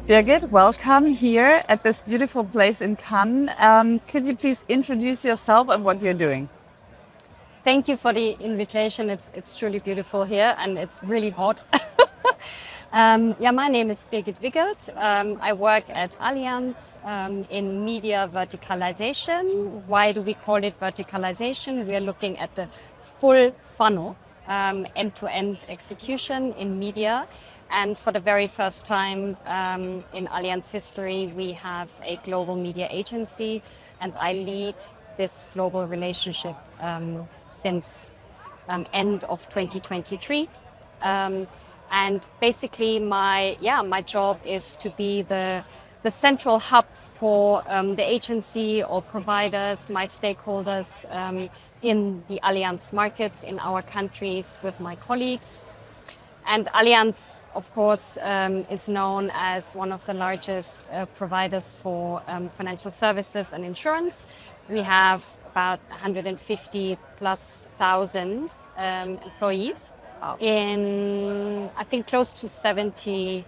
Birgit, welcome here at this beautiful place in Cannes. Could you please introduce yourself and what you're doing? Thank you for the invitation. It's truly beautiful here and it's really hot. My name is Birgit Wiggert. I work at Allianz in Media Verticalization. Why do we call it verticalization? We are looking at the full funnel, end-to-end execution in media. And for the very first time in Allianz history, we have a global media agency, and I lead this global relationship since end of 2023. And basically my job is to be the central hub for the agency or providers, my stakeholders in the Allianz markets in our countries with my colleagues. And Allianz, of course, is known as one of the largest providers for financial services and insurance. We have about 150,000+ employees in, I think, close to 70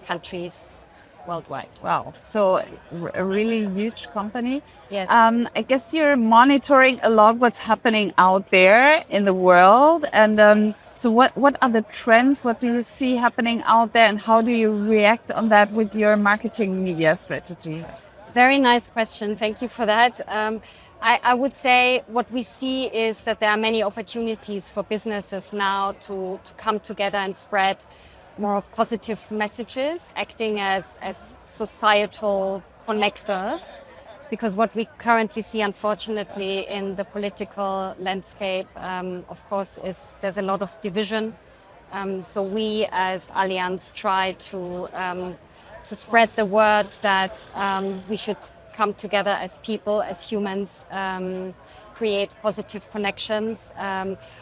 countries worldwide. Wow, so a really huge company. Yes. I guess you're monitoring a lot what's happening out there in the world. And so what are the trends? What do you see happening out there? And how do you react on that with your marketing media strategy? Very nice question. Thank you for that. I would say what we see is that there are many opportunities for businesses now to come together and spread more of positive messages, acting as societal connectors. Because what we currently see, unfortunately, in the political landscape, of course, is there's a lot of division. So we as Allianz try to spread the word that we should come together as people, as humans, create positive connections.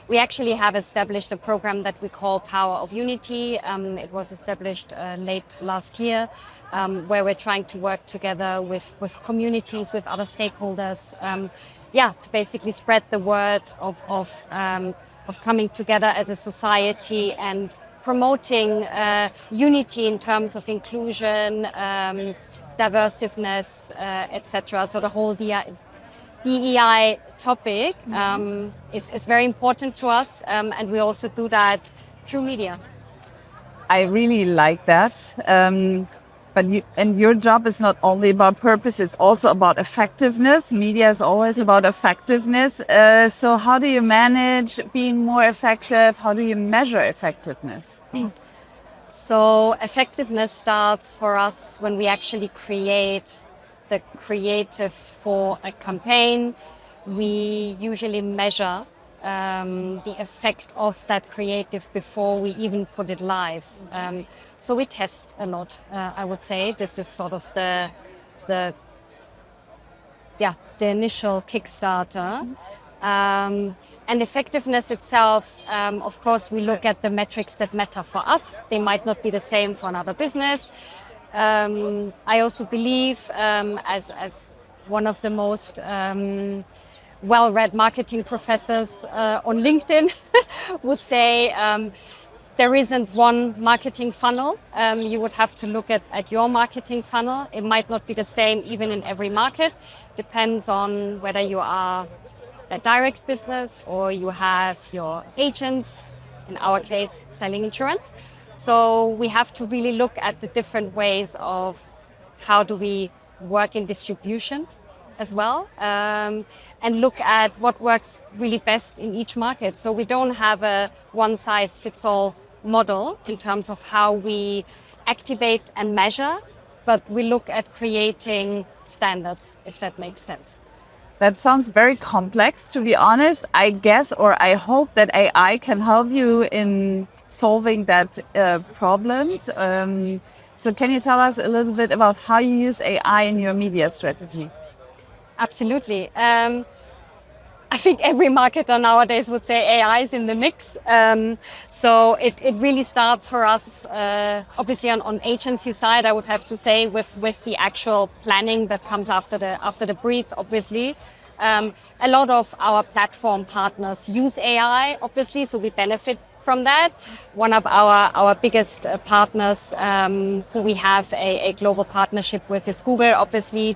We actually have established a program that we call Power of Unity. It was established late last year, where we're trying to work together with communities, with other stakeholders, to basically spread the word of coming together as a society and promoting unity in terms of inclusion, diversiveness, etc. So the whole DEI topic is very important to us, and we also do that through media. I really like that. But your job is not only about purpose, it's also about effectiveness. Media is always about effectiveness. So how do you manage being more effective? How do you measure effectiveness? So effectiveness starts for us when we actually create the creative for a campaign. We usually measure the effect of that creative before we even put it live. So we test a lot, I would say. This is sort of the initial Kickstarter. And effectiveness itself, of course, we look at the metrics that matter for us. They might not be the same for another business. I also believe, as one of the most well-read marketing professors on LinkedIn would say, there isn't one marketing funnel. You would have to look at your marketing funnel. It might not be the same even in every market. Depends on whether you are a direct business or you have your agents, in our case, selling insurance. So we have to really look at the different ways of how do we work in distribution as well, and look at what works really best in each market. So we don't have a one-size-fits-all model in terms of how we activate and measure, but we look at creating standards, if that makes sense. That sounds very complex, to be honest. I guess, or I hope that AI can help you in solving that problems. So can you tell us a little bit about how you use AI in your media strategy? Absolutely. I think every marketer nowadays would say AI is in the mix. So it really starts for us, obviously on agency side, I would have to say, with the actual planning that comes after the brief, obviously. A lot of our platform partners use AI, obviously, so we benefit from that. One of our biggest partners who we have a global partnership with is Google. Obviously,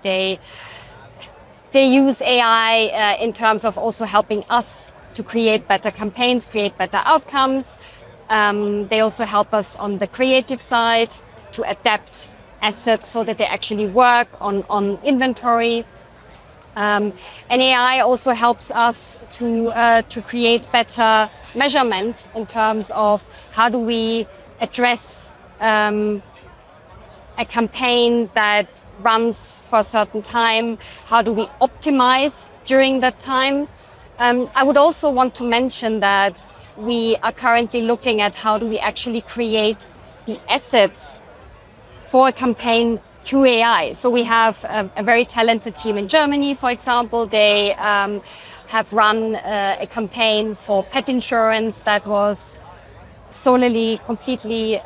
they use AI in terms of also helping us to create better campaigns, create better outcomes. They also help us on the creative side to adapt assets so that they actually work on inventory. And AI also helps us to create better measurement in terms of how do we address a campaign that runs for a certain time, how do we optimize during that time. I would also want to mention that we are currently looking at how do we actually create the assets for a campaign through AI. So we have a very talented team in Germany, for example. They have run a campaign for pet insurance that was solely, completely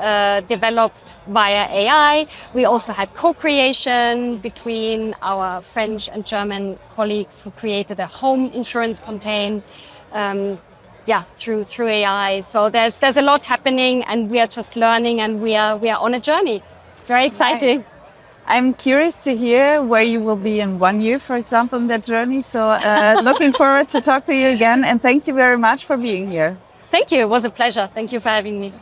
developed via AI. We also had co-creation between our French and German colleagues who created a home insurance campaign through AI. So there's a lot happening, and we are just learning, and we are on a journey. It's very exciting. Nice. I'm curious to hear where you will be in 1 year, for example, in that journey. So looking forward to talk to you again, and thank you very much for being here. Thank you. It was a pleasure. Thank you for having me.